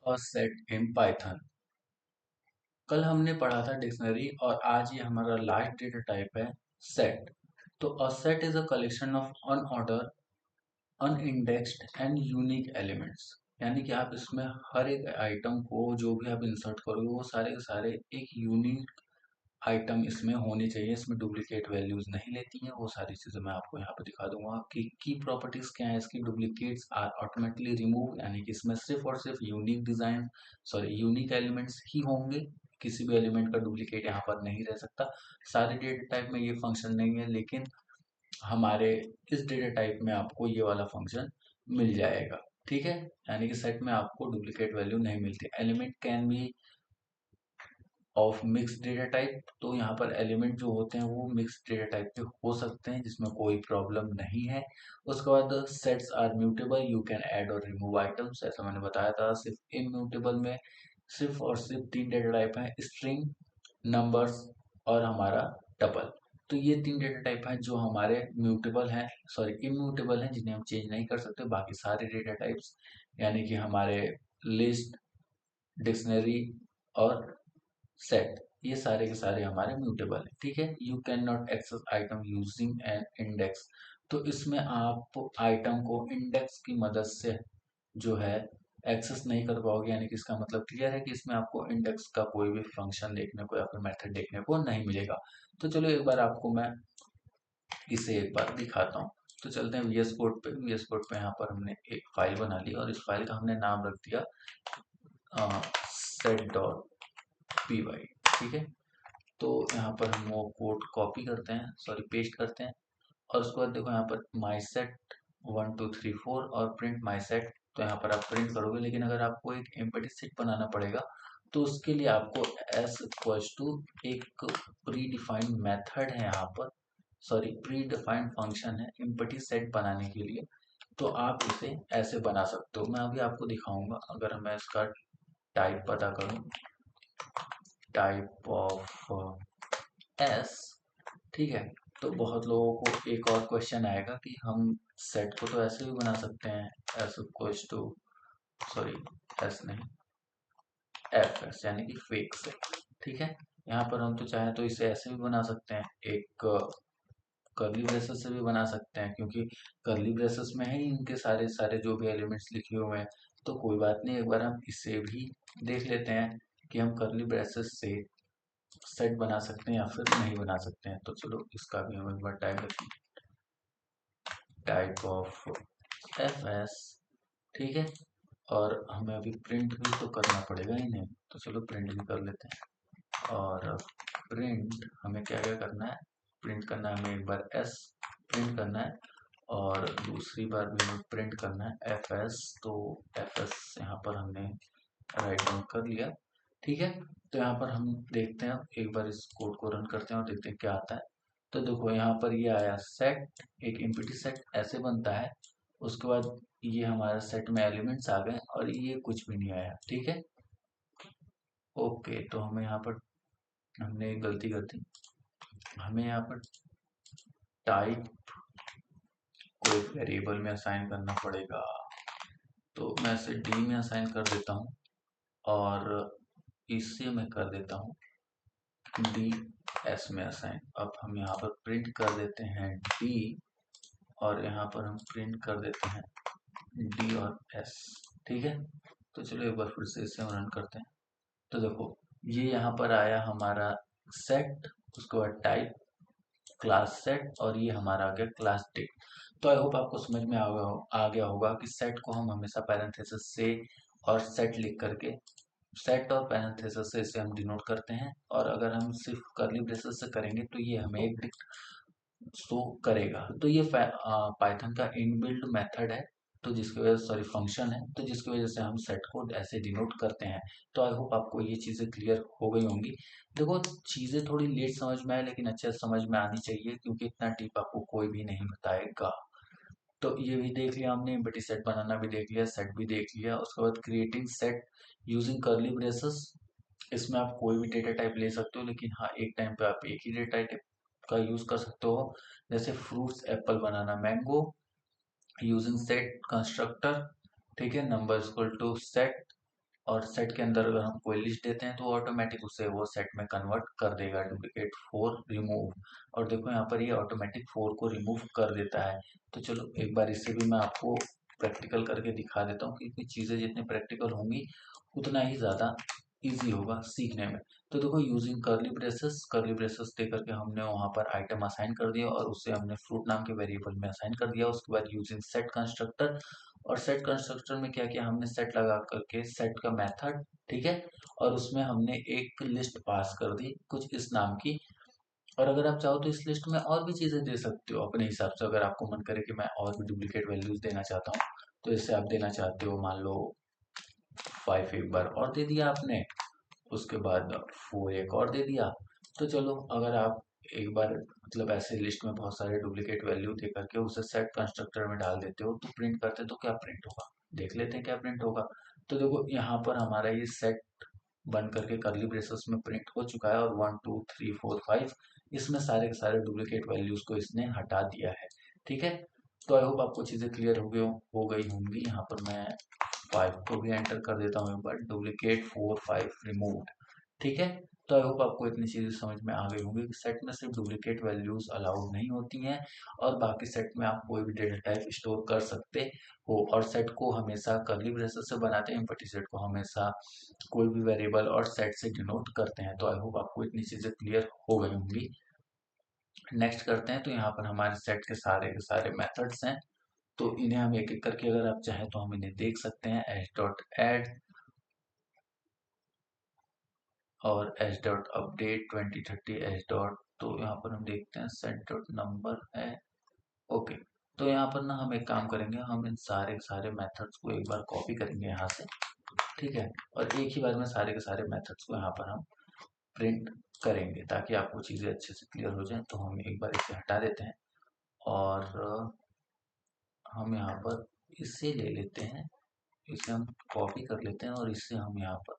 और set in Python. कल हमने पढ़ा था डिक्शनरी और आज ये हमारा लास्ट डेटा टाइप है सेट। तो a set is a collection of unorder unindexed and unique elements. यानी कि आप इसमें हर एक आइटम को जो भी आप इंसर्ट करोगे वो सारे के सारे एक यूनिक आइटम इसमें होनी चाहिए। इसमें डुप्लीकेट वैल्यूज नहीं लेती हैं। वो सारी चीजें मैं आपको यहाँ पे दिखा दूंगा कि की प्रॉपर्टीज क्या है इसकी। डुप्लीकेट्स आर ऑटोमेटिकली रिमूव, यानी कि इसमें सिर्फ और सिर्फ यूनिक डिजाइन यूनिक एलिमेंट्स ही होंगे। किसी भी एलिमेंट का डुप्लीकेट यहाँ पर नहीं रह सकता। सारे डेटा टाइप में ये फंक्शन नहीं है, लेकिन हमारे इस डेटा टाइप में आपको ये वाला फंक्शन मिल जाएगा। ठीक है, यानी कि सेट में आपको डुप्लीकेट वैल्यू नहीं मिलती। Element can be of mix data type, तो यहाँ पर एलिमेंट जो होते हैं वो मिक्स डेटा टाइप के हो सकते हैं, जिसमें कोई प्रॉब्लम नहीं है। उसके बाद sets are mutable, you can add और रिमूव आइटम्स, ऐसा मैंने बताया था। सिर्फ इम्यूटेबल में सिर्फ और सिर्फ तीन डेटा टाइप हैं, स्ट्रिंग, नंबर्स और हमारा टपल। तो ये तीन डेटा टाइप हैं जो हमारे म्यूटेबल हैं, इम्यूटेबल हैं, जिन्हें हम चेंज नहीं कर सकते। बाकी सारे डेटा टाइप्स यानी कि हमारे लिस्ट, डिक्शनरी और सेट, ये सारे के सारे हमारे म्यूटेबल हैं। ठीक है, you can not access item using an index. तो इसमें आप आइटम को इंडेक्स की मदद से जो है एक्सेस नहीं कर पाओगे, यानी कि इसका मतलब क्लियर है कि इसमें आपको इंडेक्स का कोई भी फंक्शन देखने को या फिर मेथड देखने को नहीं मिलेगा। तो चलो एक बार आपको मैं इसे एक बार दिखाता हूँ। तो चलते हैं वीएस कोड पे। वीएस कोड पे यहाँ पर हमने एक फाइल बना ली और इस फाइल का हमने नाम रख दिया सेट डॉट पी वाई। ठीक है, तो यहाँ पर हम वो कोड कॉपी करते हैं, पेस्ट करते हैं। और उसके बाद देखो यहाँ पर माई सेट 1 2 3 4 और प्रिंट माई सेट। तो यहाँ पर आप प्रिंट करोगे, लेकिन अगर आपको एक एम्प्टी सेट बनाना पड़ेगा तो उसके लिए आपको एस इक्वल्स टू एक प्री डिफाइंड मेथड है यहाँ पर, प्री डिफाइंड फंक्शन है एम्प्टी सेट बनाने के लिए। तो आप इसे ऐसे बना सकते हो। मैं अभी आपको दिखाऊंगा। अगर मैं इसका टाइप पता करूँ, टाइप ऑफ एस, ठीक है, तो बहुत लोगों को एक और क्वेश्चन आएगा कि हम सेट को तो ऐसे भी बना सकते हैं, S equals to sorry S नहीं एफ एस, यानी कि फेक सेट। ठीक है, यहाँ पर हम तो चाहें तो इसे ऐसे भी बना सकते हैं, एक कर्ली ब्रेसेस से भी बना सकते हैं, क्योंकि कर्ली ब्रेसेस में ही इनके सारे सारे जो भी एलिमेंट्स लिखे हुए हैं। तो कोई बात नहीं, एक बार हम इसे भी देख लेते हैं कि हम कर्ली ब्रेसेस से सेट बना सकते हैं या फिर नहीं बना सकते हैं। तो चलो इसका भी हम एक बार टाइप रखें, टाइप ऑफ एफ एस। ठीक है, और हमें अभी प्रिंट भी तो करना पड़ेगा ही नहीं, तो चलो प्रिंट भी कर लेते हैं। और प्रिंट हमें क्या क्या करना है, प्रिंट करना है हमें एक बार एस प्रिंट करना है, और दूसरी बार भी हमें प्रिंट करना है एफ एस। तो एफ एस यहाँ पर हमने राइट डाउन कर लिया। ठीक है, तो यहाँ पर हम देखते हैं, एक बार इस कोड को रन करते हैं और देखते हैं क्या आता है। तो देखो यहाँ पर ये आया सेट, एक एम्प्टी सेट ऐसे बनता है। उसके बाद ये हमारा सेट में एलिमेंट्स आ गए और ये कुछ भी नहीं आया। ठीक है, ओके, तो हमें यहाँ पर हमने एक गलती कर दी। हमें यहाँ पर टाइप को एक वेरिएबल में असाइन करना पड़ेगा। तो मैं इसे डी में असाइन कर देता हूँ और इसे मैं कर देता हूँ डी एस में असाइन। अब हम यहाँ पर प्रिंट कर देते हैं डी, और यहाँ पर हम प्रिंट कर देते हैं डी और एस। ठीक है, तो चलो एक बार फिर से इसे हम रन करते हैं। तो देखो ये यहाँ पर आया हमारा सेट, उसके बाद टाइप क्लास सेट, और ये हमारा आ गया क्लास टिक। तो आई होप आपको समझ में आ गया होगा कि सेट को हम हमेशा पैरेंथेसिस से और सेट लिख करके, सेट और पैरेंथेसिस से इसे हम डिनोट करते हैं। और अगर हम सिर्फ कर्ली ब्रेसेस से करेंगे तो ये हमें एक शो करेगा। तो ये पाइथन का इनबिल्ड मेथड है, तो जिसकी वजह से फंक्शन है, तो जिसकी वजह से हम सेट को ऐसे डिनोट करते हैं। तो आई होप आपको ये चीज़ें क्लियर हो गई होंगी। देखो चीज़ें थोड़ी लेट समझ में आए, लेकिन अच्छे से समझ में आनी चाहिए, क्योंकि इतना डीप आपको कोई भी नहीं बताएगा। तो ये भी देख लिया हमने, एम्प्टी सेट बनाना भी देख लिया, सेट भी देख लिया। उसके बाद creating set using curly braces. इसमें आप कोई भी डेटा टाइप ले सकते हो, लेकिन हाँ एक टाइम पे आप एक ही डेटा टाइप का यूज कर सकते हो। जैसे fruits apple banana mango, using set constructor. ठीक है, नंबर इक्वल टू सेट, और सेट के अंदर अगर हम कोई लिस्ट देते हैं तो ऑटोमेटिक उसे वो सेट में कन्वर्ट कर देगा। डुप्लीकेट 4 रिमूव, और देखो यहाँ पर ये ऑटोमेटिक 4 को रिमूव कर देता है। तो चलो एक बार इससे भी मैं आपको प्रैक्टिकल करके दिखा देता हूँ, क्योंकि चीज़ें जितनी प्रैक्टिकल होंगी उतना ही ज़्यादा इजी होगा सीखने में। तो देखो यूजिंग कर्ली ब्रेसेस दे करके हमने वहाँ पर आइटम असाइन कर दिया और उसे हमने फ्रूट नाम के वेरिएबल में असाइन कर दिया। उसके बाद यूजिंग सेट कंस्ट्रक्टर, और सेट कंस्ट्रक्टर में क्या किया हमने, सेट लगा करके सेट का मेथड, ठीक है, और उसमें हमने एक लिस्ट पास कर दी कुछ इस नाम की। और अगर आप चाहो तो इस लिस्ट में और भी चीज़ें दे सकते हो अपने हिसाब से। अगर आपको मन करे कि मैं और भी डुप्लीकेट वैल्यूज देना चाहता हूँ, तो इससे आप देना चाहते हो, मान लो 5 एक बार और दे दिया आपने, उसके बाद 4 एक और दे दिया। तो चलो अगर आप एक बार मतलब ऐसे लिस्ट में बहुत सारे डुप्लीकेट वैल्यू दे करके उसे सेट कंस्ट्रक्टर में डाल देते हो तो प्रिंट करते, तो क्या प्रिंट होगा, देख लेते हैं क्या प्रिंट होगा। तो देखो यहाँ पर हमारा ये सेट बन करके कर्ली ब्रेसेस में प्रिंट हो चुका है, और 1 2 3 4 5 इसमें सारे के सारे डुप्लीकेट वैल्यूज को इसने हटा दिया है। ठीक है, तो आई होप आपको चीज़ें क्लियर हो गई होंगी। यहाँ पर मैं 5 को भी एंटर कर देता हूँ एक बार, डुप्लीकेट 4 5 रिमूव। ठीक है, तो आई होप आपको इतनी चीज़ें समझ में आ गई होंगी कि सेट में सिर्फ डुप्लीकेट वैल्यूज अलाउड नहीं होती हैं, और बाकी सेट में आप कोई भी डेटा टाइप स्टोर कर सकते हो। और सेट को हमेशा कर्ली ब्रेसेस से बनाते हैं, एम्प्टी सेट को हमेशा कोई भी वेरिएबल और सेट से डिनोट करते हैं। तो आई होप आपको इतनी चीज़ें क्लियर हो गई होंगी। नेक्स्ट करते हैं, तो यहाँ पर हमारे सेट के सारे मेथड्स हैं, तो इन्हें हम एक एक करके अगर आप चाहें तो हम इन्हें देख सकते हैं। एच डॉट एड और H dot update 2030 H dot, तो यहाँ पर हम देखते हैं सेट डॉट नंबर है। ओके, तो यहाँ पर ना हम एक काम करेंगे, हम इन सारे के सारे मेथड्स को एक बार कॉपी करेंगे यहाँ से, ठीक है, और एक ही बार में सारे के सारे मेथड्स को यहाँ पर हम प्रिंट करेंगे ताकि आपको चीज़ें अच्छे से क्लियर हो जाएं। तो हम एक बार इसे हटा देते हैं, और हम यहाँ पर इसे ले लेते हैं, इसे हम कॉपी कर लेते हैं और इसे हम यहाँ पर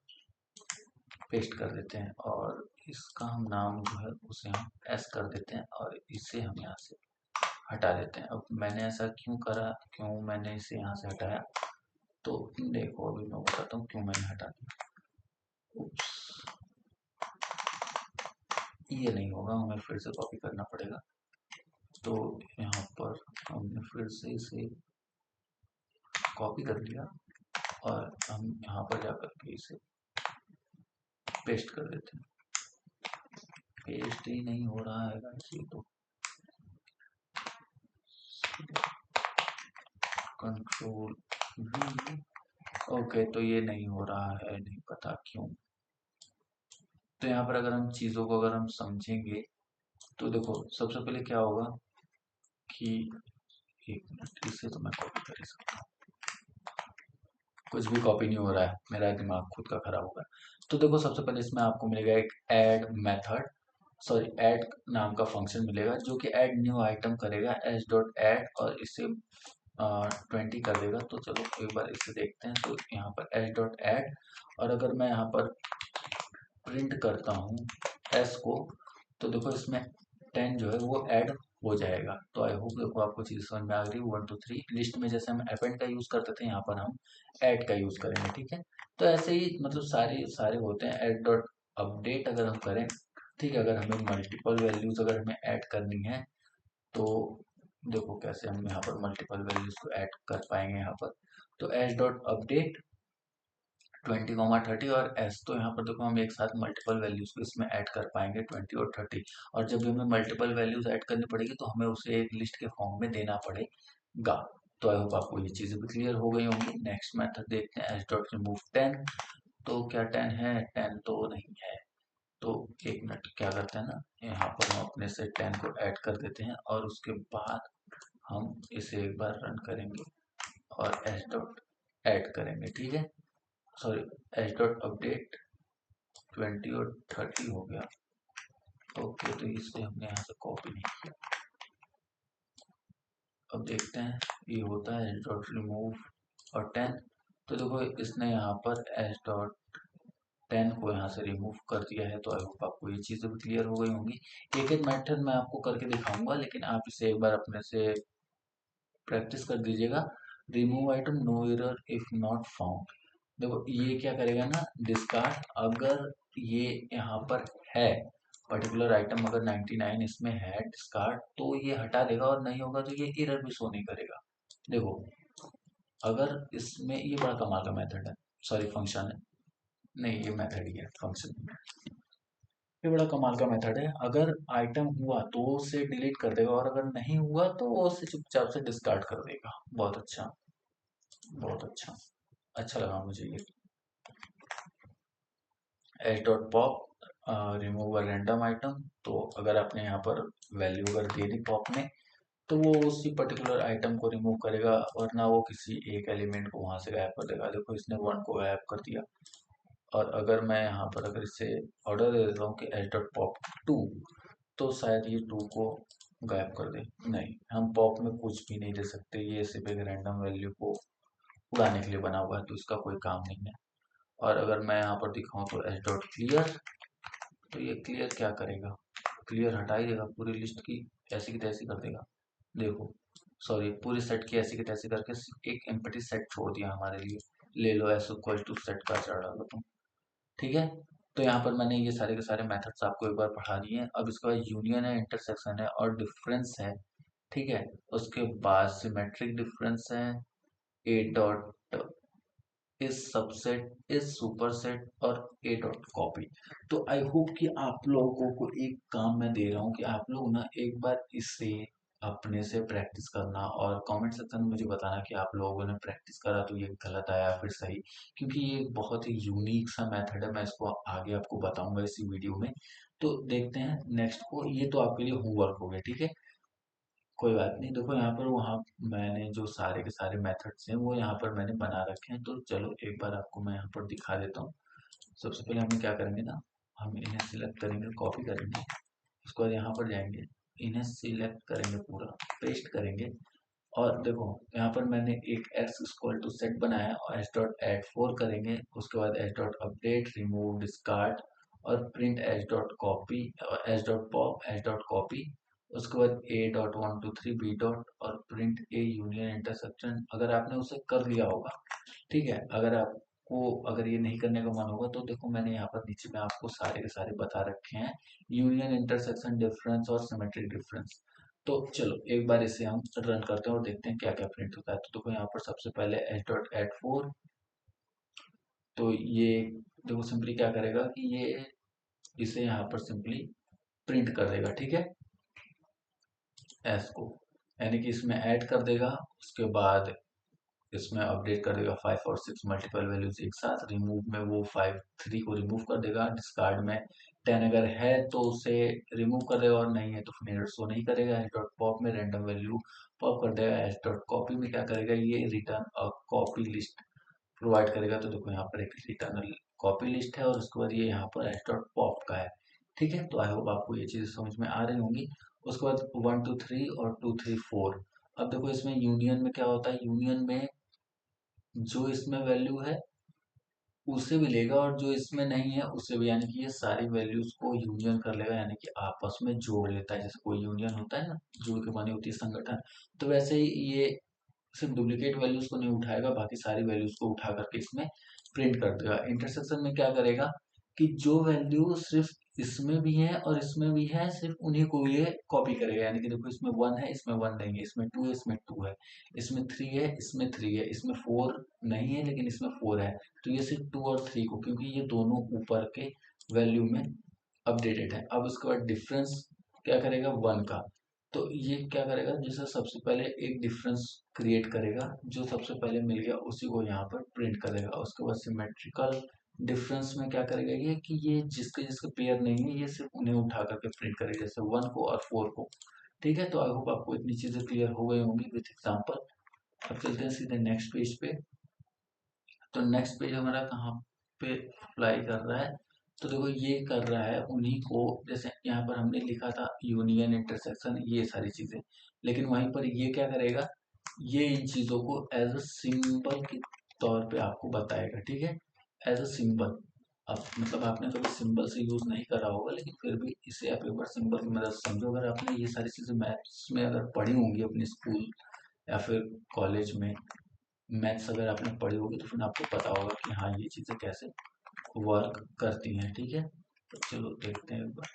पेस्ट कर देते हैं, और इसका हम नाम जो है उसे हम एस कर देते हैं, और इसे हम यहाँ से हटा देते हैं। अब मैंने ऐसा क्यों करा, क्यों मैंने इसे यहाँ से हटाया, तो देखो अभी मैं बताता हूँ क्यों मैंने हटा दिया। उप्स, ये नहीं होगा, हमें फिर से कॉपी करना पड़ेगा। तो यहाँ पर हमने फिर से इसे कॉपी कर लिया, और हम यहाँ पर जाकर के इसे पेस्ट कर देते हैं। पेस्ट ही नहीं हो रहा है गाइस, ये तो कंट्रोल वी। ओके, तो ये नहीं हो रहा है, नहीं पता क्यों। तो यहाँ पर अगर हम चीज़ों को अगर हम समझेंगे, तो देखो सबसे पहले क्या होगा कि, एक मिनट, इसे तो मैं कॉपी कर ही सकता हूँ, कुछ भी कॉपी नहीं हो रहा है, मेरा दिमाग खुद का खराब होगा। तो देखो सबसे पहले इसमें आपको मिलेगा एक ऐड मेथड, सॉरी ऐड नाम का फंक्शन मिलेगा, जो कि ऐड न्यू आइटम करेगा, एच डॉट ऐड, और इसे 20 कर देगा। तो चलो एक बार इसे देखते हैं। तो यहाँ पर एच डॉट ऐड, और अगर मैं यहाँ पर प्रिंट करता हूँ एस को, तो देखो इसमें 10 जो है वो ऐड हो जाएगा। तो आई होप देखो आपको चीज़ समझ में आ गई। 1 2 3 लिस्ट में जैसे हम अपेंड का यूज़ करते थे, यहाँ पर हम ऐड का यूज़ करेंगे, ठीक है। तो ऐसे ही मतलब सारे सारे होते हैं। ऐड डॉट अपडेट अगर हम करें, ठीक है, अगर हमें मल्टीपल वैल्यूज अगर हमें ऐड करनी है, तो देखो कैसे हम यहाँ पर मल्टीपल वैल्यूज को ऐड कर पाएंगे यहाँ पर। तो एच डॉट अपडेट 20, 30 और एस, तो यहाँ पर देखो हम एक साथ मल्टीपल वैल्यूज को इसमें ऐड कर पाएंगे 20 और 30। और जब भी हमें मल्टीपल वैल्यूज ऐड करनी पड़ेगी तो हमें उसे एक लिस्ट के फॉर्म में देना पड़ेगा। तो आई होप आपको ये चीज़ें भी क्लियर हो गई होंगी। नेक्स्ट मेथड देखते हैं, एच डॉट रिमूव 10। तो क्या 10 है, 10 तो नहीं है। तो एक मिनट, क्या करते हैं ना, यहाँ पर हम अपने से 10 को ऐड कर देते हैं, और उसके बाद हम इसे एक बार रन करेंगे और एच डॉट ऐड करेंगे, ठीक है, सॉरी एच डॉट अपडेट 20 और 30 हो गया। ओके, तो इसे हमने यहाँ से कॉपी नहीं किया। अब देखते हैं ये होता है एच डॉट रिमूव और 10। तो देखो इसने यहाँ पर एच डॉट 10 को यहाँ से रिमूव कर दिया है। तो आई होप आपको ये चीज़ें भी क्लियर हो गई होंगी। एक एक मेथड मैं आपको करके दिखाऊंगा, लेकिन आप इसे एक बार अपने से प्रैक्टिस कर दीजिएगा। Remove item no error if not found, देखो ये क्या करेगा ना, डिस्कार्ड, अगर ये यहाँ पर है पर्टिकुलर आइटम, अगर 99 इसमें है डिस्कार्ड, तो ये हटा देगा, और नहीं होगा तो ये एरर भी शो नहीं करेगा। देखो अगर इसमें, ये बड़ा कमाल का मेथड है, सॉरी फंक्शन है, नहीं ये मेथड ही है, फंक्शन। ये बड़ा कमाल का मेथड है, अगर आइटम हुआ तो उसे डिलीट कर देगा, और अगर नहीं हुआ तो वो उसे चुपचाप से डिस्कार्ड कर देगा। बहुत अच्छा, बहुत अच्छा, अच्छा लगा मुझे ये। H dot pop remove a random item, तो अगर आपने यहाँ पर वैल्यू अगर दे दी पॉप में, तो वो उसी पर्टिकुलर आइटम को रिमूव करेगा, वरना वो किसी एक एलिमेंट को वहां से गायब कर देगा। देखो इसने वन को गायब कर दिया। और अगर मैं यहाँ पर अगर इसे ऑर्डर दे देता हूँ कि एच डॉट पॉप टू, तो शायद ये टू को गायब कर दे। नहीं, हम पॉप में कुछ भी नहीं दे सकते, ये सिर्फ एक रैंडम वैल्यू को उड़ाने के लिए बना हुआ है, तो इसका कोई काम नहीं है। और अगर मैं यहाँ पर दिखाऊं तो एच डॉट क्लियर, तो ये क्लियर क्या करेगा, क्लियर हटा ही देगा, पूरी लिस्ट की ऐसी की तैसी कर देगा। देखो सॉरी, पूरी सेट की ऐसी की तैसी करके एक एम्प्टी सेट छोड़ दिया हमारे लिए। ले लो एस इक्वल टू सेट का चढ़ा लो तुम। ठीक है, तो यहाँ पर मैंने ये सारे के सारे मेथड्स आपको एक बार पढ़ा दिए। अब इसके बाद यूनियन है, इंटरसेक्शन है और डिफरेंस है। ठीक है, उसके बाद सिमेट्रिक डिफरेंस है, ए डॉट इस सबसेट, इस सुपरसेट और ए डॉट कॉपी। तो आई होप कि आप लोगों को एक काम मैं दे रहा हूँ कि आप लोग ना एक बार इसे अपने से प्रैक्टिस करना, और कमेंट सेक्शन में मुझे बताना कि आप लोगों ने प्रैक्टिस करा तो ये गलत आया फिर सही। क्योंकि ये एक बहुत ही यूनिक सा मेथड है, मैं इसको आगे आपको बताऊंगा इसी वीडियो में। तो देखते हैं नेक्स्ट को, ये तो आपके लिए होमवर्क हो गया, ठीक है। कोई बात नहीं, देखो यहाँ पर वहाँ मैंने जो सारे के सारे मेथड्स हैं वो यहाँ पर मैंने बना रखे हैं, तो चलो एक बार आपको मैं यहाँ पर दिखा देता हूँ। सबसे पहले हम क्या करेंगे ना, हम इन्हें सिलेक्ट करेंगे, कॉपी करेंगे, उसके बाद यहाँ पर जाएंगे, इन्हें सिलेक्ट करेंगे, पूरा पेस्ट करेंगे। और देखो यहाँ पर मैंने एक एक्स इक्वल टू सेट बनाया, और एच डॉट एड फोर करेंगे, उसके बाद h dot update remove discard, और print h dot copy, h dot pop h dot copy, उसके बाद a dot one two three b dot, और प्रिंट ए यूनियन इंटरसेक्शन, अगर आपने उसे कर लिया होगा। ठीक है, अगर आपको अगर ये नहीं करने का मन होगा तो देखो मैंने यहाँ पर नीचे में आपको सारे के सारे बता रखे हैं, यूनियन इंटरसेक्शन डिफरेंस और सिमेट्रिक डिफरेंस। तो चलो एक बार इसे हम रन करते हैं और देखते हैं क्या क्या प्रिंट होता है। तो देखो यहाँ पर सबसे पहले एच डॉट एट फोर, तो ये देखो सिंपली क्या करेगा कि ये इसे यहाँ पर सिंपली प्रिंट कर देगा। ठीक है, एस को, यानी कि इसमें ऐड कर देगा, उसके बाद इसमें अपडेट कर देगा 5 और 6 मल्टीपल वैल्यूज एक साथ, रिमूव में वो 5 3 को रिमूव कर देगा, डिस्कार्ड में 10 अगर है तो उसे रिमूव कर देगा, और नहीं है तो फिर एरर शो नहीं करेगा। एच डॉट पॉप में रैंडम वैल्यू पॉप कर देगा। एच डॉट कॉपी में क्या करेगा, ये return a copy list provide करेगा। तो देखो यहाँ पर एक रिटर्न कॉपी लिस्ट है, और उसके बाद ये यहाँ पर एच डॉट पॉप का है। ठीक है, तो आई होप आपको ये चीज़ समझ में आ रही होंगी। उसके बाद 1 2 3 और 2 3 4। अब देखो इसमें यूनियन में क्या होता है, यूनियन में जो इसमें वैल्यू है उसे भी लेगा, और जो इसमें नहीं है उसे भी, यानी कि ये सारी वैल्यूज को यूनियन कर लेगा, यानी कि आपस में जोड़ लेता है। जैसे कोई यूनियन होता है ना, जोड़ के बनी होती है संगठन, तो वैसे ही ये सिर्फ डुप्लीकेट वैल्यूज को नहीं उठाएगा, बाकी सारी वैल्यूज को उठा करके इसमें प्रिंट कर देगा। इंटरसेक्शन में क्या करेगा कि जो वैल्यू सिर्फ इसमें भी है और इसमें भी है, सिर्फ उन्हीं को ये कॉपी करेगा। यानी कि देखो इसमें वन है, इसमें वन नहीं है, इसमें टू है, इसमें टू है, इसमें थ्री है, इसमें थ्री है, इसमें फोर नहीं है लेकिन इसमें फोर है, तो ये सिर्फ टू और थ्री को, क्योंकि ये दोनों ऊपर के वैल्यू में अपडेटेड है। अब उसके बाद डिफरेंस क्या करेगा, वन का, तो ये क्या करेगा, जैसे सबसे पहले एक डिफरेंस क्रिएट करेगा, जो सबसे पहले मिल गया उसी को यहाँ पर प्रिंट करेगा। उसके बाद सिमेट्रिकल डिफरेंस में क्या करेगा ये कि ये जिसके जिसके पेयर नहीं है ये सिर्फ उन्हें उठा करके प्रिंट करेगा, जैसे वन को और फोर को। ठीक है, तो आई होप आपको इतनी चीजें क्लियर हो गई होंगी विथ एग्जांपल। अब चलते हैं सीधे नेक्स्ट पेज पे। तो नेक्स्ट पेज हमारा कहाँ पे अप्लाई कर रहा है, तो देखो ये कर रहा है उन्हीं को, जैसे यहाँ पर हमने लिखा था यूनियन इंटरसेक्शन ये सारी चीजें, लेकिन वहीं पर ये क्या करेगा, ये इन चीजों को एज अ सिंबल के तौर पे आपको बताएगा। ठीक है, एज अ सिंबल। अब मतलब आपने कभी सिंबल से यूज नहीं करा होगा, लेकिन फिर भी इसे आप एक बार सिंबल की मदद से समझो। अगर आपने ये सारी चीजें मैथ्स में अगर पढ़ी होंगी अपने स्कूल या फिर कॉलेज में, मैथ्स अगर आपने पढ़ी होगी तो फिर आपको पता होगा कि हाँ ये चीज़ें कैसे वर्क करती हैं। ठीक है, तो चलो देखते हैं एक बार।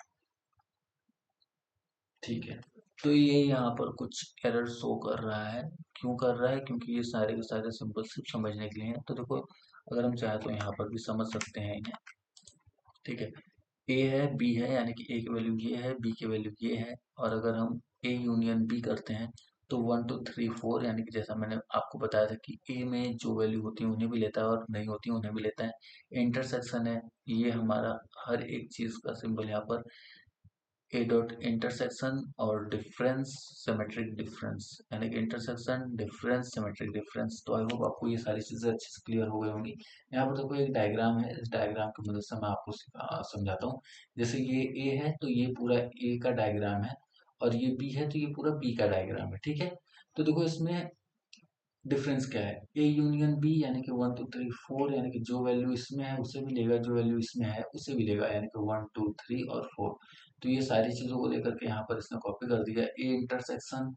ठीक है, तो ये यहाँ पर कुछ एरर शो कर रहा है। क्यों कर रहा है? क्योंकि ये सारे के सारे सिंबल सिर्फ समझने के लिए हैं। तो देखो, अगर हम चाहें तो यहाँ पर भी समझ सकते हैं इन्हें। ठीक है, ए है, बी है, यानी कि ए की वैल्यू ये है, बी की वैल्यू ये है। और अगर हम ए यूनियन बी करते हैं तो 1 2 3 4, यानी कि जैसा मैंने आपको बताया था कि ए में जो वैल्यू होती है उन्हें भी लेता है और नहीं होती उन्हें भी लेता है। इंटरसेक्शन है, ये हमारा हर एक चीज का सिंबल यहाँ पर ए डॉट इंटरसेक्शन और डिफरेंस सिमेट्रिक डिफरेंस, यानी कि इंटरसेक्शन डिफरेंस सिमेट्रिक डिफरेंस। तो आई होप आपको ये सारी चीजें अच्छे से क्लियर हो गई होंगी। यहाँ पर देखो एक डायग्राम है, इस डायग्राम की मदद से मैं आपको समझाता हूँ। जैसे ये ए है तो ये पूरा ए का डायग्राम है, और ये बी है तो ये पूरा बी का डायग्राम है। ठीक है, तो देखो इसमें डिफरेंस क्या है? ए यूनियन बी, यानी कि 1 2 3 4, यानी कि जो वैल्यू इसमें है उसे भी लेगा, जो वैल्यू इसमें है उसे भी लेगा, यानी कि 1 2 3 और 4। तो ये सारी चीजों को लेकर के यहाँ पर इसने कॉपी कर दिया। ए इंटरसेक्शन,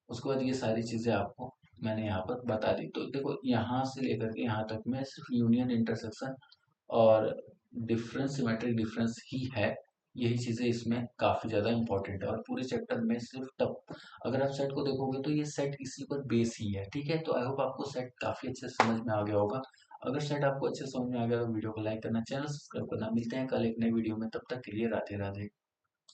उसके बाद ये सारी चीजें आपको मैंने यहाँ पर बता दी। तो देखो यहाँ से लेकर के यहाँ तक में सिर्फ यूनियन, इंटरसेक्शन और डिफरेंस, सिमेट्रिक डिफरेंस ही है। यही चीजें इसमें काफी ज्यादा इंपॉर्टेंट है, और पूरे चैप्टर में सिर्फ टप, अगर आप सेट को देखोगे तो ये सेट इसी पर बेस ही है। ठीक है, तो आई होप आपको सेट काफी अच्छे से समझ में आ गया होगा। अगर सेट आपको अच्छे से समझ में आ गया तो वीडियो को लाइक करना, चैनल सब्सक्राइब करना। मिलते हैं कल एक नई वीडियो में, तब तक के लिए राधे राधे।